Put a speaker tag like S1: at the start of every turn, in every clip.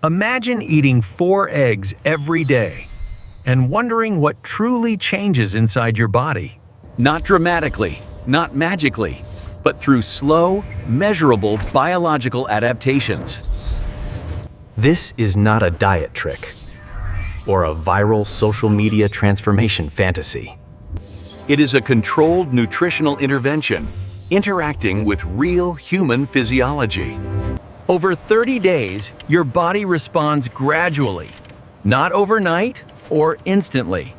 S1: Imagine eating 4 eggs every day and wondering what truly changes inside your body. Not dramatically, not magically, but through slow, measurable biological adaptations. This is not a diet trick or a viral social media transformation fantasy. It is a controlled nutritional intervention interacting with real human physiology. Over 30 days, your body responds gradually, not overnight or instantly.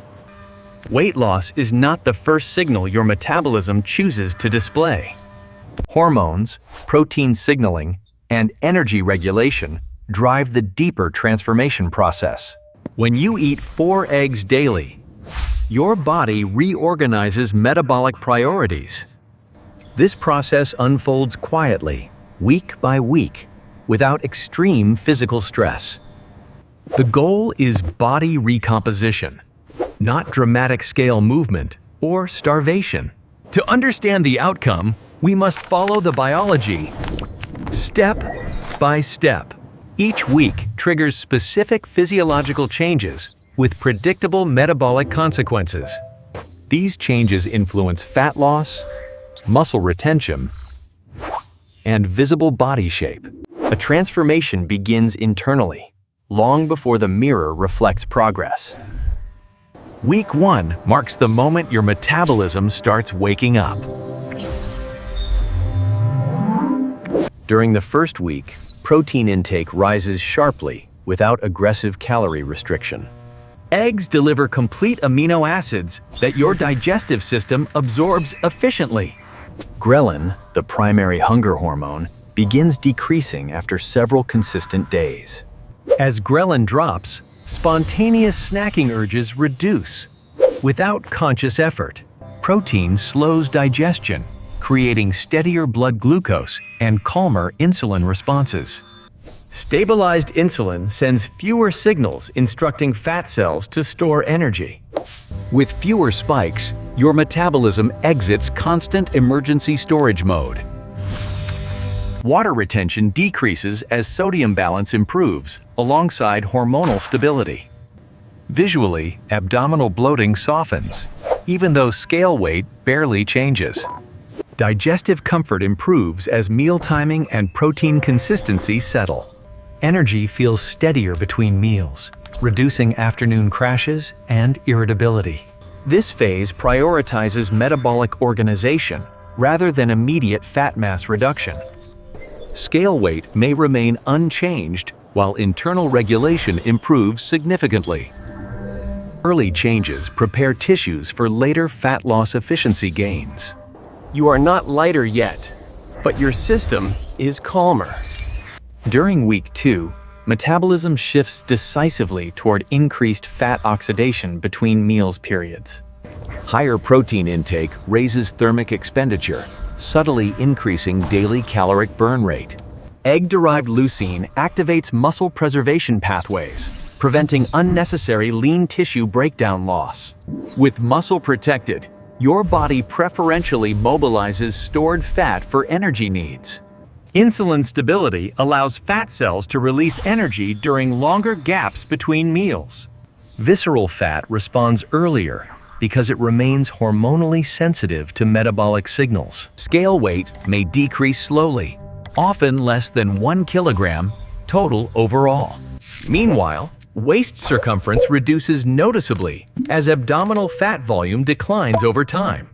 S1: Weight loss is not the first signal your metabolism chooses to display. Hormones, protein signaling, and energy regulation drive the deeper transformation process. When you eat 4 eggs daily, your body reorganizes metabolic priorities. This process unfolds quietly, week by week, without extreme physical stress. The goal is body recomposition, not dramatic scale movement or starvation. To understand the outcome, we must follow the biology step by step. Each week triggers specific physiological changes with predictable metabolic consequences. These changes influence fat loss, muscle retention, and visible body shape. A transformation begins internally, long before the mirror reflects progress. Week 1 marks the moment your metabolism starts waking up. During the first week, protein intake rises sharply without aggressive calorie restriction. Eggs deliver complete amino acids that your digestive system absorbs efficiently. Ghrelin, the primary hunger hormone, begins decreasing after several consistent days. As ghrelin drops, spontaneous snacking urges reduce. Without conscious effort, protein slows digestion, creating steadier blood glucose and calmer insulin responses. Stabilized insulin sends fewer signals instructing fat cells to store energy. With fewer spikes, your metabolism exits constant emergency storage mode. Water retention decreases as sodium balance improves, alongside hormonal stability. Visually, abdominal bloating softens, even though scale weight barely changes. Digestive comfort improves as meal timing and protein consistency settle. Energy feels steadier between meals, reducing afternoon crashes and irritability. This phase prioritizes metabolic organization rather than immediate fat mass reduction. Scale weight may remain unchanged while internal regulation improves significantly. Early changes prepare tissues for later fat loss efficiency gains. You are not lighter yet, but your system is calmer. During week 2, metabolism shifts decisively toward increased fat oxidation between meals periods. Higher protein intake raises thermic expenditure, subtly increasing daily caloric burn rate. Egg-derived leucine activates muscle preservation pathways, preventing unnecessary lean tissue breakdown loss. With muscle protected, your body preferentially mobilizes stored fat for energy needs. Insulin stability allows fat cells to release energy during longer gaps between meals. Visceral fat responds earlier because it remains hormonally sensitive to metabolic signals. Scale weight may decrease slowly, often less than 1 kilogram total overall. Meanwhile, waist circumference reduces noticeably as abdominal fat volume declines over time.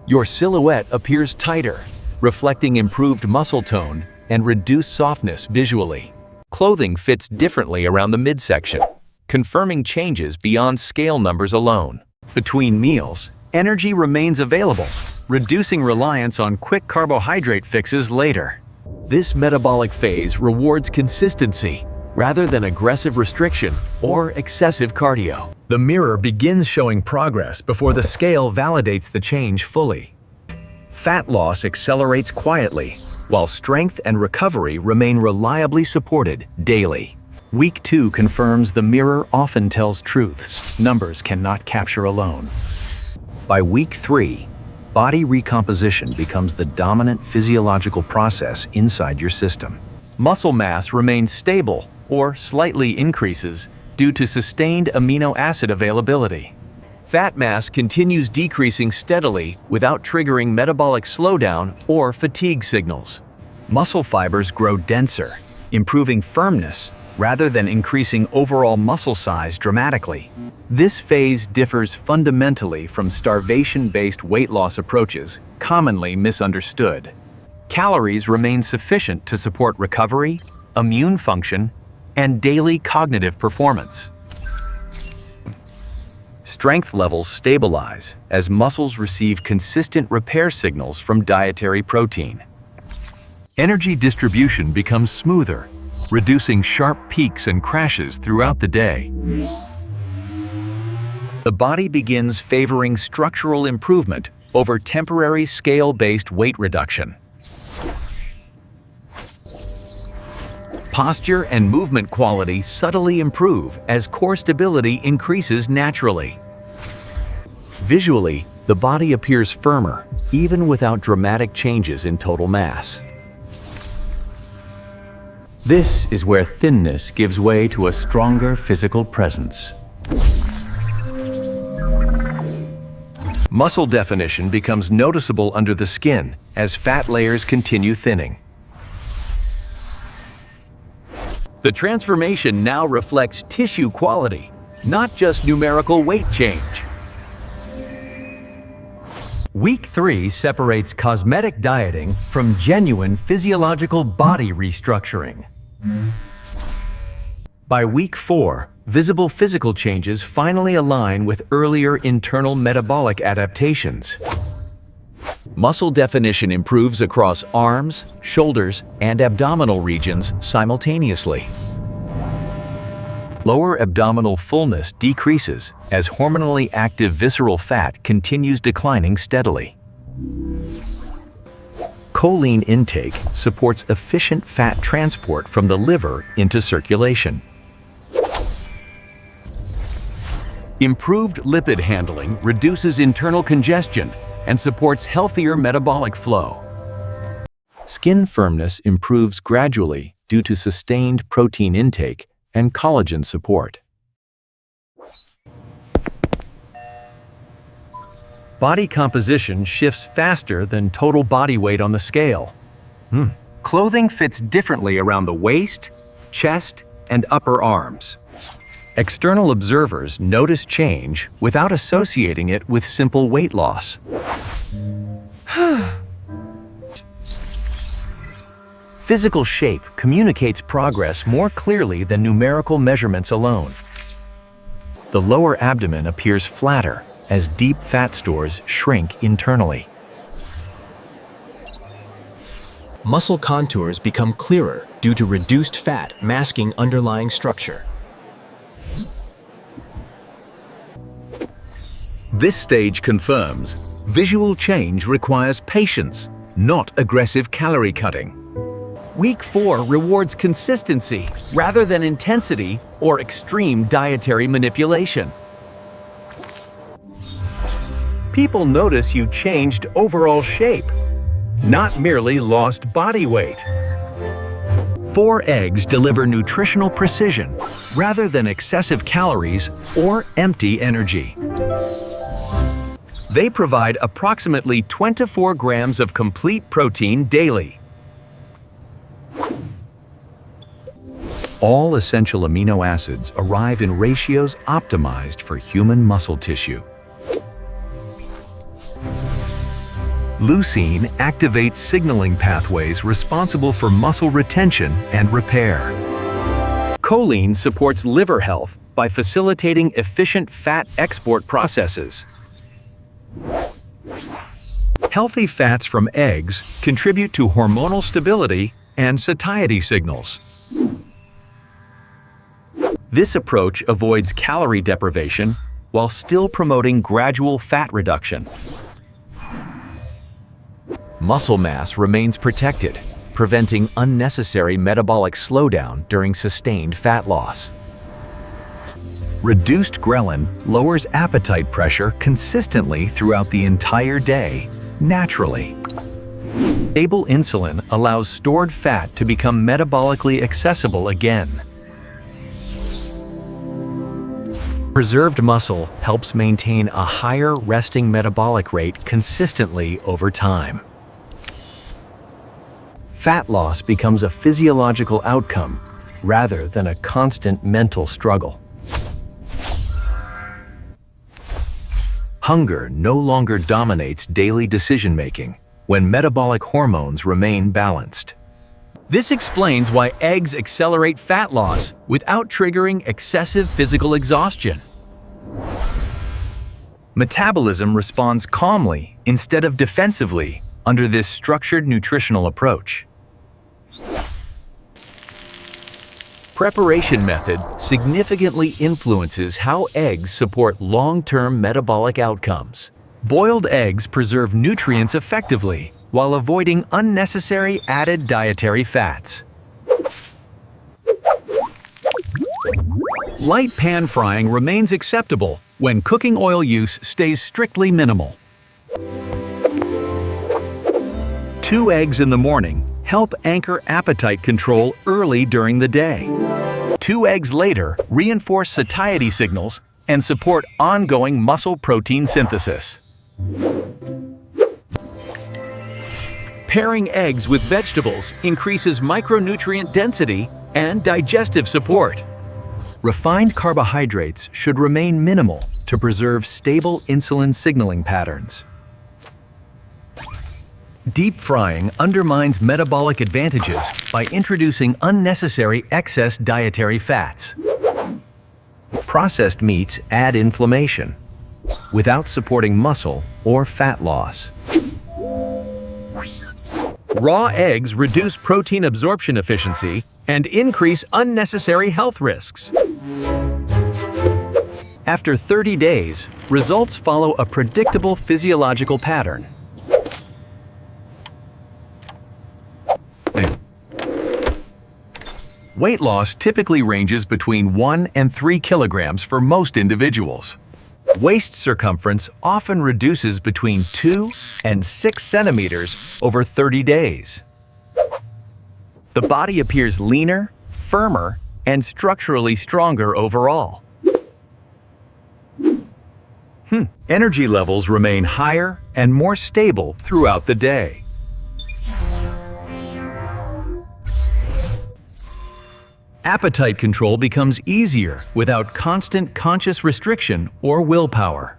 S1: Your silhouette appears tighter, reflecting improved muscle tone and reduced softness visually. Clothing fits differently around the midsection, confirming changes beyond scale numbers alone. Between meals, energy remains available, reducing reliance on quick carbohydrate fixes later. This metabolic phase rewards consistency rather than aggressive restriction or excessive cardio. The mirror begins showing progress before the scale validates the change fully. Fat loss accelerates quietly, while strength and recovery remain reliably supported daily. Week 2 confirms the mirror often tells truths numbers cannot capture alone. By week 3, body recomposition becomes the dominant physiological process inside your system. Muscle mass remains stable, or slightly increases due to sustained amino acid availability. Fat mass continues decreasing steadily without triggering metabolic slowdown or fatigue signals. Muscle fibers grow denser, improving firmness rather than increasing overall muscle size dramatically. This phase differs fundamentally from starvation-based weight loss approaches, commonly misunderstood. Calories remain sufficient to support recovery, immune function, and daily cognitive performance. Strength levels stabilize as muscles receive consistent repair signals from dietary protein. Energy distribution becomes smoother, reducing sharp peaks and crashes throughout the day. The body begins favoring structural improvement over temporary scale-based weight reduction. Posture and movement quality subtly improve as core stability increases naturally. Visually, the body appears firmer, even without dramatic changes in total mass. This is where thinness gives way to a stronger physical presence. Muscle definition becomes noticeable under the skin as fat layers continue thinning. The transformation now reflects tissue quality, not just numerical weight change. Week 3 separates cosmetic dieting from genuine physiological body restructuring. By week 4, visible physical changes finally align with earlier internal metabolic adaptations. Muscle definition improves across arms, shoulders, and abdominal regions simultaneously. Lower abdominal fullness decreases as hormonally active visceral fat continues declining steadily. Choline intake supports efficient fat transport from the liver into circulation. Improved lipid handling reduces internal congestion and supports healthier metabolic flow. Skin firmness improves gradually due to sustained protein intake and collagen support. Body composition shifts faster than total body weight on the scale. Clothing fits differently around the waist, chest, and upper arms. External observers notice change without associating it with simple weight loss. Physical shape communicates progress more clearly than numerical measurements alone. The lower abdomen appears flatter as deep fat stores shrink internally.
S2: Muscle contours become clearer due to reduced fat masking underlying structure.
S1: This stage confirms visual change requires patience, not aggressive calorie cutting. Week 4 rewards consistency rather than intensity or extreme dietary manipulation. People notice you changed overall shape, not merely lost body weight. 4 eggs deliver nutritional precision rather than excessive calories or empty energy. They provide approximately 24 grams of complete protein daily. All essential amino acids arrive in ratios optimized for human muscle tissue. Leucine activates signaling pathways responsible for muscle retention and repair. Choline supports liver health by facilitating efficient fat export processes. Healthy fats from eggs contribute to hormonal stability and satiety signals. This approach avoids calorie deprivation while still promoting gradual fat reduction. Muscle mass remains protected, preventing unnecessary metabolic slowdown during sustained fat loss. Reduced ghrelin lowers appetite pressure consistently throughout the entire day, naturally. Stable insulin allows stored fat to become metabolically accessible again. Preserved muscle helps maintain a higher resting metabolic rate consistently over time. Fat loss becomes a physiological outcome rather than a constant mental struggle. Hunger no longer dominates daily decision-making when metabolic hormones remain balanced. This explains why eggs accelerate fat loss without triggering excessive physical exhaustion. Metabolism responds calmly instead of defensively under this structured nutritional approach. Preparation method significantly influences how eggs support long-term metabolic outcomes. Boiled eggs preserve nutrients effectively while avoiding unnecessary added dietary fats. Light pan frying remains acceptable when cooking oil use stays strictly minimal. 2 eggs in the morning help anchor appetite control early during the day. 2 eggs later reinforce satiety signals and support ongoing muscle protein synthesis. Pairing eggs with vegetables increases micronutrient density and digestive support. Refined carbohydrates should remain minimal to preserve stable insulin signaling patterns. Deep frying undermines metabolic advantages by introducing unnecessary excess dietary fats. Processed meats add inflammation without supporting muscle or fat loss. Raw eggs reduce protein absorption efficiency and increase unnecessary health risks. After 30 days, results follow a predictable physiological pattern. Weight loss typically ranges between 1 and 3 kilograms for most individuals. Waist circumference often reduces between 2 and 6 centimeters over 30 days. The body appears leaner, firmer, and structurally stronger overall. Energy levels remain higher and more stable throughout the day. Appetite control becomes easier without constant conscious restriction or willpower.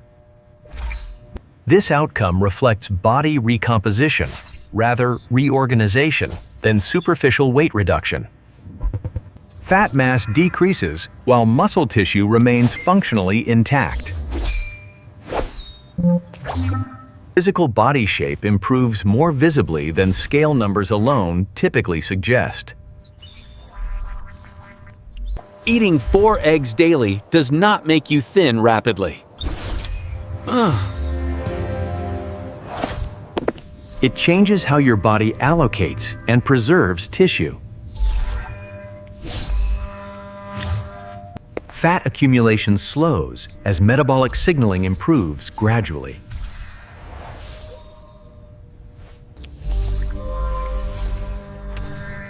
S1: This outcome reflects body recomposition, rather reorganization, than superficial weight reduction. Fat mass decreases while muscle tissue remains functionally intact. Physical body shape improves more visibly than scale numbers alone typically suggest. Eating 4 eggs daily does not make you thin rapidly. It changes how your body allocates and preserves tissue. Fat accumulation slows as metabolic signaling improves gradually.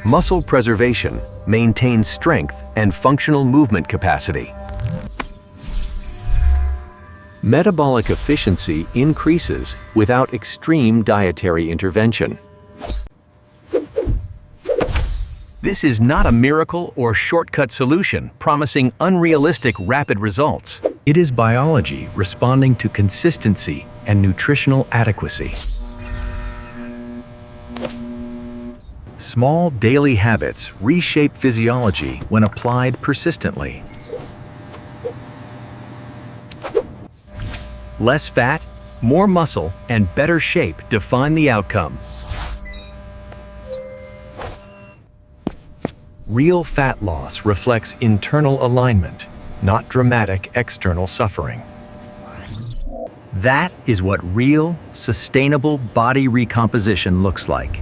S1: Muscle preservation maintains strength and functional movement capacity. Metabolic efficiency increases without extreme dietary intervention. This is not a miracle or shortcut solution promising unrealistic rapid results. It is biology responding to consistency and nutritional adequacy. Small daily habits reshape physiology when applied persistently. Less fat, more muscle, and better shape define the outcome. Real fat loss reflects internal alignment, not dramatic external suffering. That is what real, sustainable body recomposition looks like.